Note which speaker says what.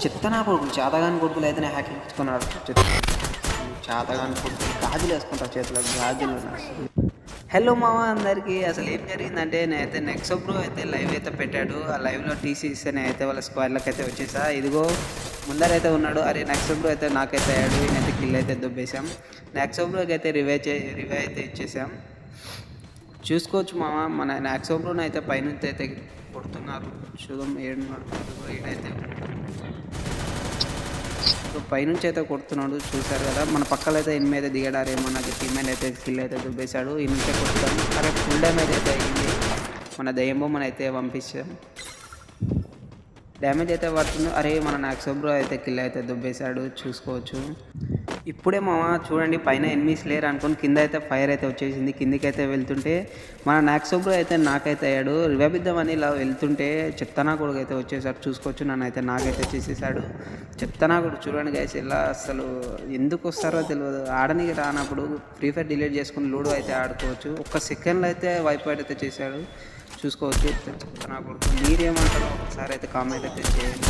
Speaker 1: చెత్తనా కొడుకులు చేతగాని కొడుకులు అయితేనే హ్యాకింగ్ ఇచ్చుకున్నాడు. చేతగాని కొడుకులు గాజులు వేసుకుంటారు చేతిలో గాజులు. హలో మామ అందరికీ. అసలు ఏం జరిగిందంటే నేనైతే నెక్సో బ్రో అయితే లైవ్ అయితే పెట్టాడు. ఆ లైవ్లో టీసీ ఇస్తే నేనైతే వాళ్ళ స్క్వాడ్లోకి అయితే వచ్చేసా. ఇదిగో ముందరైతే ఉన్నాడు. అరే నెక్సో బ్రో అయితే నాకైతే అయ్యాడు. ఈయనైతే కిల్ అయితే దుబ్బేశాం. నెక్సో బ్రోకి అయితే రివైవ్ అయితే ఇచ్చేసాం. చూసుకోవచ్చు మామ, మన నెక్సో బ్రోని అయితే పైనుంచి అయితే కొడుతున్నారు. చూద్దాం ఏడున్నాడు. ఈడైతే పైనుంచి అయితే కొడుతున్నాడు, చూశారు కదా. మన పక్కలో అయితే ఎనిమిది అయితే దిగడారేమో, నాకు టీమేట్ అయితే కిల్ అయితే దుబ్బేశాడు. ఈ నుంచే కొడుతాడు. కరెక్ట్ ఫుల్ డ్యామేజ్ అయితే అయింది. మన దయ్యం బొమ్మను అయితే పంపించాం. డ్యామేజ్ అయితే పడుతుంది. అరే మన నెక్సో బ్రో అయితే కిల్ అయితే దుబ్బేశాడు, చూసుకోవచ్చు. ఇప్పుడే మామ చూడండి, పైన ఎనిమిస్ లేరు అనుకోని కింద అయితే ఫైర్ అయితే వచ్చేసింది. కిందికైతే వెళ్తుంటే మన నెక్సో బ్రో అయితే నాకైతే అయ్యాడు. రివైబిద్దామని ఇలా వెళ్తుంటే చెప్తానా కొడుకు అయితే వచ్చేసాడు, చూసుకోవచ్చు. నన్ను అయితే నాకైతే చేసేసాడు. చెప్తానా కొడుకు చూడండి గైస్, ఇలా అసలు ఎందుకు వస్తారో తెలియదు. ఆడనికి రానప్పుడు ఫ్రీ ఫైర్ డిలీట్ చేసుకుని లూడో అయితే ఆడుకోవచ్చు. ఒక్క సెకండ్లో అయితే వైప్ అయితే చేశాడు, చూసుకోవచ్చు. చెప్తానా కొడుకు. మీరేమంటారో ఒకసారి అయితే కామెంట్ అయితే చేయండి.